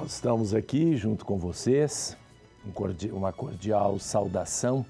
Nós estamos aqui junto com vocês, uma cordial saudação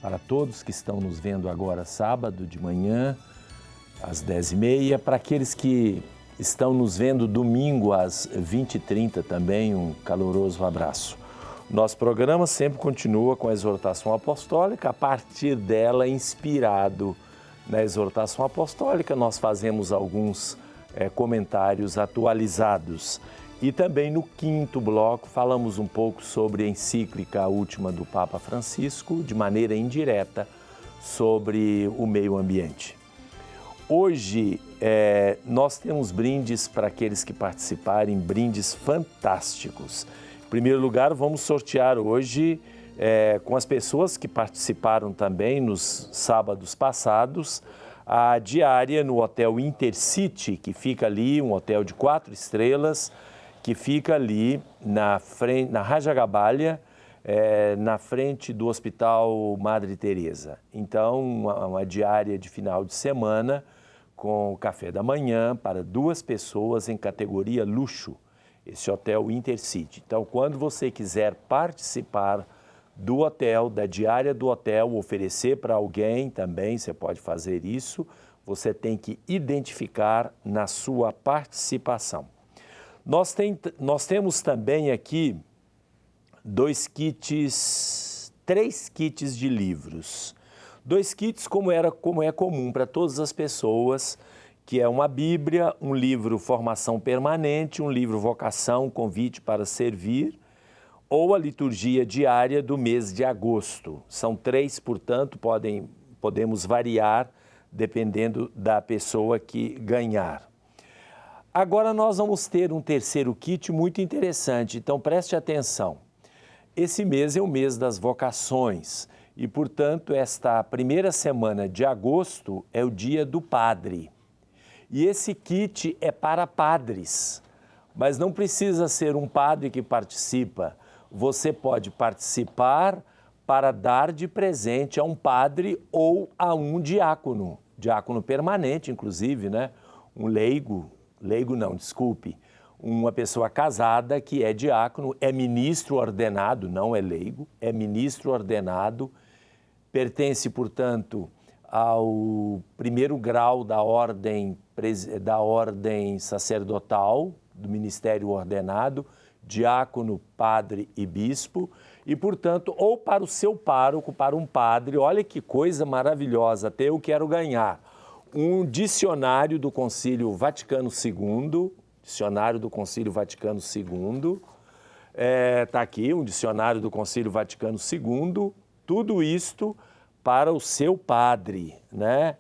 para todos que estão nos vendo agora sábado de manhã, às 10h30, para aqueles que estão nos vendo domingo às 20h30 também, um caloroso abraço. Nosso programa sempre continua com a exortação apostólica, a partir dela, inspirado na exortação apostólica, nós fazemos alguns comentários atualizados. E também no quinto bloco falamos um pouco sobre a encíclica última do Papa Francisco, de maneira indireta, sobre o meio ambiente. Hoje nós temos brindes para aqueles que participarem, brindes fantásticos. Em primeiro lugar, vamos sortear hoje com as pessoas que participaram também nos sábados passados, a diária no Hotel Intercity, que fica ali, um hotel de 4 estrelas, que fica ali na Rajagabalha, na frente do Hospital Madre Teresa. Então, uma diária de final de semana com café da manhã para 2 pessoas em categoria luxo, esse Hotel Intercity. Então, quando você quiser participar do hotel, da diária do hotel, oferecer para alguém também, você pode fazer isso, você tem que identificar na sua participação. Nós temos também aqui 3 kits de livros. 2 kits como é comum para todas as pessoas, que é uma Bíblia, um livro Formação Permanente, um livro Vocação, Convite para Servir, ou a liturgia diária do mês de agosto. São 3, portanto, podemos variar dependendo da pessoa que ganhar. Agora nós vamos ter um terceiro kit muito interessante, então preste atenção. Esse mês é o mês das vocações e, portanto, esta primeira semana de agosto é o dia do padre. E esse kit é para padres, mas não precisa ser um padre que participa. Você pode participar para dar de presente a um padre ou a um diácono permanente, inclusive, né? Um leigo não, desculpe, uma pessoa casada que é diácono, é ministro ordenado, não é leigo, é ministro ordenado, pertence, portanto, ao primeiro grau da ordem sacerdotal, do ministério ordenado, diácono, padre e bispo, e, portanto, ou para o seu pároco, para um padre, olha que coisa maravilhosa, até eu quero ganhar, um dicionário do Concílio Vaticano II, está aqui, um dicionário do Concílio Vaticano II, tudo isto para o seu padre, né?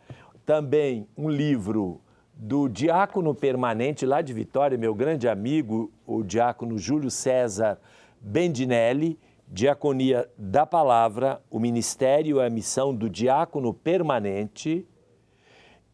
Também um livro do diácono permanente lá de Vitória, meu grande amigo, o diácono Júlio César Bendinelli, Diaconia da Palavra, o Ministério e a Missão do Diácono Permanente,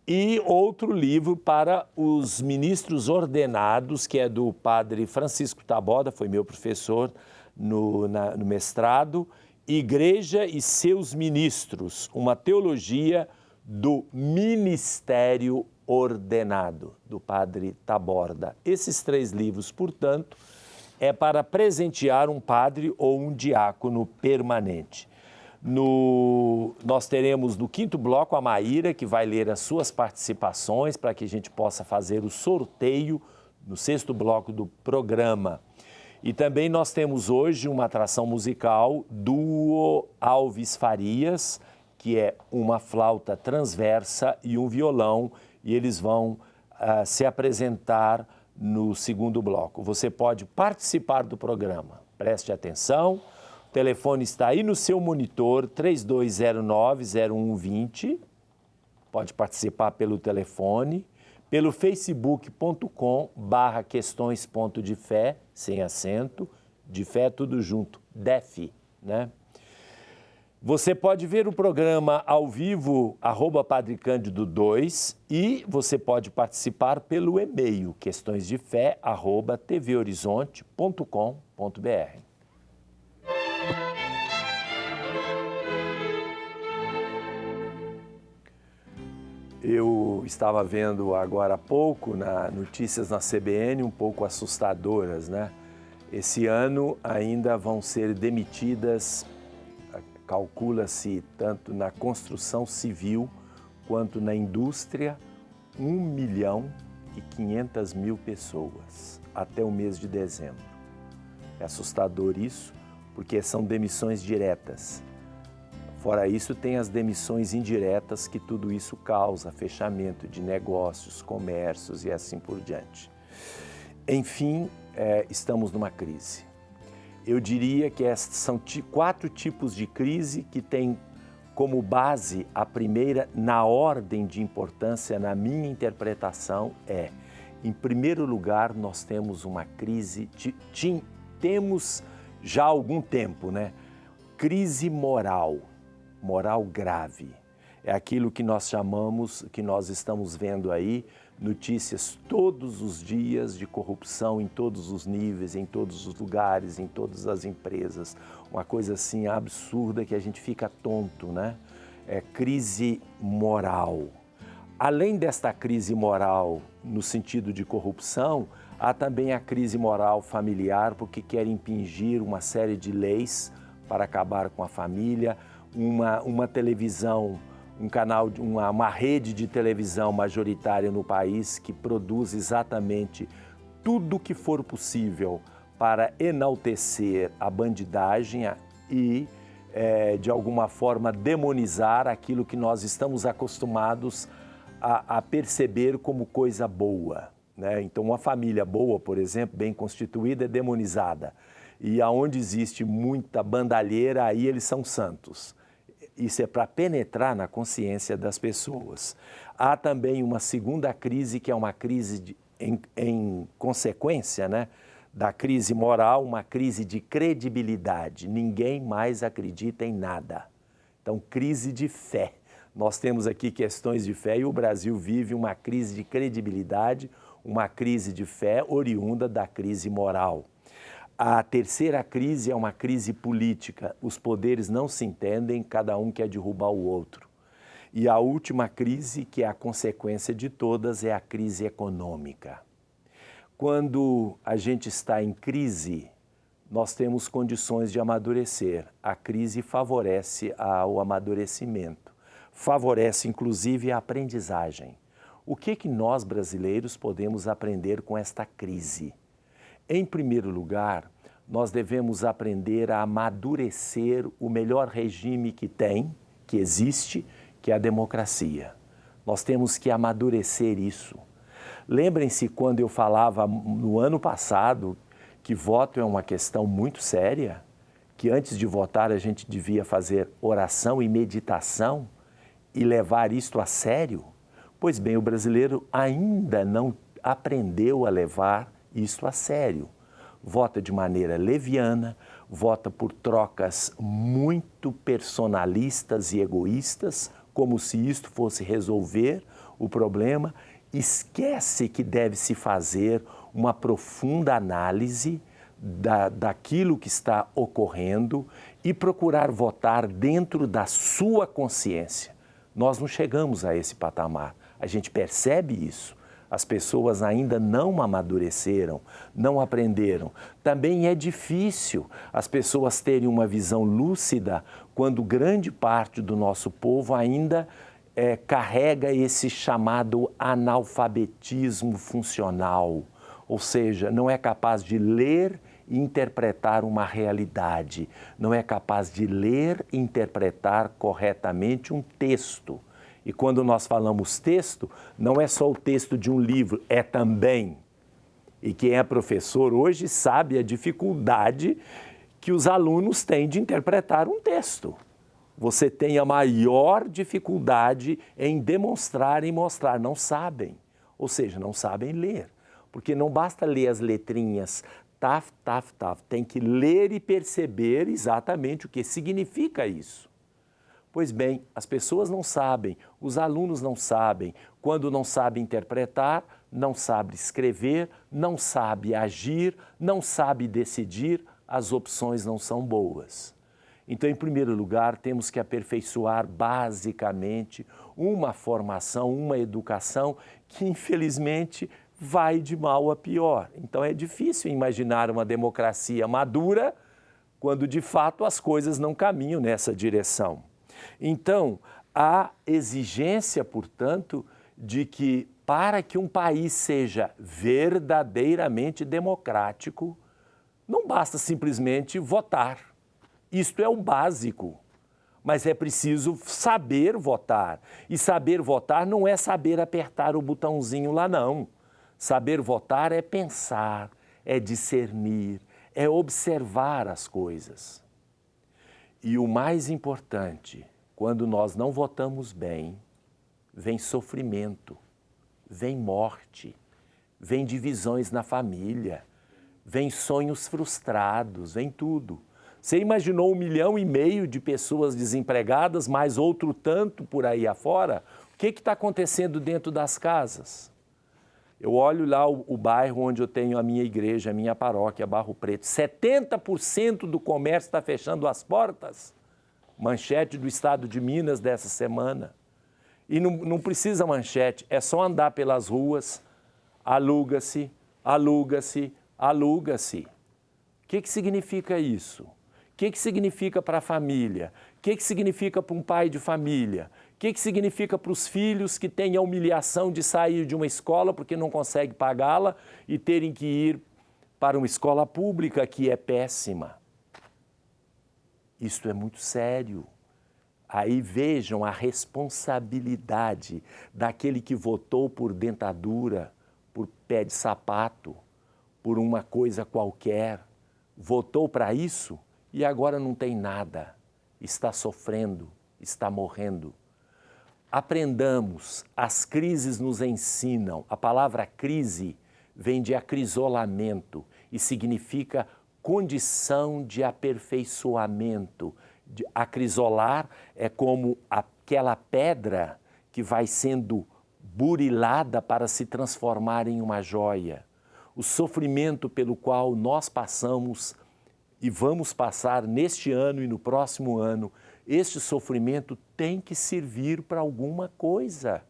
e outro livro para os ministros ordenados, que é do padre Francisco Taboada, foi meu professor no mestrado, Igreja e seus ministros, uma teologia do ministério ordenado, do padre Taborda. Esses 3 livros, portanto, é para presentear um padre ou um diácono permanente. Nós teremos no quinto bloco a Maíra, que vai ler as suas participações para que a gente possa fazer o sorteio no 6º bloco do programa. E também nós temos hoje uma atração musical do Alves Farias, que é uma flauta transversa e um violão, e eles vão se apresentar no 2º bloco. Você pode participar do programa, preste atenção. O telefone está aí no seu monitor, 3209-0120. Pode participar pelo telefone, pelo facebook.com/questões.defé, sem acento, de fé tudo junto, DEF, né? Você pode ver o programa ao vivo, @Padre Cândido 2, e você pode participar pelo e-mail, questõesdefé@tvhorizonte.com.br. Eu estava vendo agora há pouco notícias na CBN um pouco assustadoras, né? Esse ano ainda vão ser demitidas, calcula-se tanto na construção civil quanto na indústria, 1.500.000 pessoas até o mês de dezembro. É assustador isso, porque são demissões diretas. Fora isso, tem as demissões indiretas que tudo isso causa, fechamento de negócios, comércios e assim por diante. Enfim, estamos numa crise. Eu diria que são 4 tipos de crise que têm como base a primeira, na ordem de importância, na minha interpretação, em primeiro lugar, nós temos uma crise, temos já há algum tempo, né? Crise moral grave. É aquilo que nós chamamos, que nós estamos vendo aí, notícias todos os dias de corrupção em todos os níveis, em todos os lugares, em todas as empresas. Uma coisa assim absurda que a gente fica tonto, né? É crise moral. Além desta crise moral no sentido de corrupção, há também a crise moral familiar, porque querem impingir uma série de leis para acabar com a família, uma televisão, um canal, uma rede de televisão majoritária no país que produz exatamente tudo o que for possível para enaltecer a bandidagem e, de alguma forma, demonizar aquilo que nós estamos acostumados a perceber como coisa boa, né? Então, uma família boa, por exemplo, bem constituída, é demonizada. E aonde existe muita bandalheira, aí eles são santos. Isso é para penetrar na consciência das pessoas. Há também uma segunda crise, que é uma crise em consequência, né, da crise moral, uma crise de credibilidade. Ninguém mais acredita em nada. Então, crise de fé. Nós temos aqui questões de fé e o Brasil vive uma crise de credibilidade, uma crise de fé oriunda da crise moral. A terceira crise é uma crise política. Os poderes não se entendem, cada um quer derrubar o outro. E a última crise, que é a consequência de todas, é a crise econômica. Quando a gente está em crise, nós temos condições de amadurecer. A crise favorece o amadurecimento, favorece inclusive a aprendizagem. O que nós brasileiros podemos aprender com esta crise? Em primeiro lugar, nós devemos aprender a amadurecer o melhor regime que existe, que é a democracia. Nós temos que amadurecer isso. Lembrem-se quando eu falava no ano passado que voto é uma questão muito séria, que antes de votar a gente devia fazer oração e meditação e levar isto a sério? Pois bem, o brasileiro ainda não aprendeu a levar isto a sério. Vota de maneira leviana, vota por trocas muito personalistas e egoístas, como se isto fosse resolver o problema, esquece que deve-se fazer uma profunda análise daquilo que está ocorrendo e procurar votar dentro da sua consciência. Nós não chegamos a esse patamar, a gente percebe isso. As pessoas ainda não amadureceram, não aprenderam. Também é difícil as pessoas terem uma visão lúcida quando grande parte do nosso povo ainda carrega esse chamado analfabetismo funcional, ou seja, não é capaz de ler e interpretar uma realidade, não é capaz de ler e interpretar corretamente um texto. E quando nós falamos texto, não é só o texto de um livro, é também. E quem é professor hoje sabe a dificuldade que os alunos têm de interpretar um texto. Você tem a maior dificuldade em demonstrar e mostrar, não sabem. Ou seja, não sabem ler. Porque não basta ler as letrinhas, taf, taf, taf. Tem que ler e perceber exatamente o que significa isso. Pois bem, as pessoas não sabem, os alunos não sabem. Quando não sabe interpretar, não sabe escrever, não sabe agir, não sabe decidir, as opções não são boas. Então, em primeiro lugar, temos que aperfeiçoar basicamente uma formação, uma educação que, infelizmente, vai de mal a pior. Então é difícil imaginar uma democracia madura quando de fato as coisas não caminham nessa direção. Então, há exigência, portanto, de que para que um país seja verdadeiramente democrático, não basta simplesmente votar. Isto é o básico. Mas é preciso saber votar. E saber votar não é saber apertar o botãozinho lá, não. Saber votar é pensar, é discernir, é observar as coisas. E o mais importante, quando nós não votamos bem, vem sofrimento, vem morte, vem divisões na família, vem sonhos frustrados, vem tudo. Você imaginou 1,5 milhão de pessoas desempregadas, mais outro tanto por aí afora? O que está acontecendo dentro das casas? Eu olho lá o bairro onde eu tenho a minha igreja, a minha paróquia, Barro Preto. 70% do comércio está fechando as portas. Manchete do estado de Minas dessa semana. E não precisa manchete, é só andar pelas ruas, aluga-se, aluga-se, aluga-se. O que significa isso? O que significa para a família? O que significa para um pai de família? O que significa para os filhos que têm a humilhação de sair de uma escola porque não conseguem pagá-la e terem que ir para uma escola pública que é péssima? Isto é muito sério. Aí vejam a responsabilidade daquele que votou por dentadura, por pé de sapato, por uma coisa qualquer. Votou para isso e agora não tem nada. Está sofrendo, está morrendo. Aprendamos, as crises nos ensinam. A palavra crise vem de acrisolamento e significa condição de aperfeiçoamento. Acrisolar é como aquela pedra que vai sendo burilada para se transformar em uma joia. O sofrimento pelo qual nós passamos e vamos passar neste ano e no próximo ano, este sofrimento tem que servir para alguma coisa,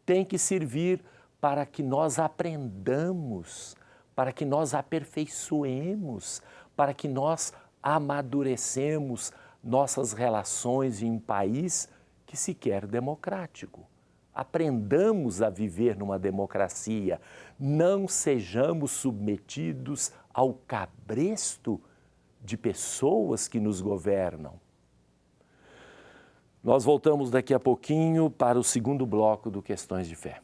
tem que servir para que nós aprendamos, para que nós aperfeiçoemos, para que nós amadurecemos nossas relações em um país que se quer democrático. Aprendamos a viver numa democracia, não sejamos submetidos ao cabresto de pessoas que nos governam. Nós voltamos daqui a pouquinho para o segundo bloco do Questões de Fé.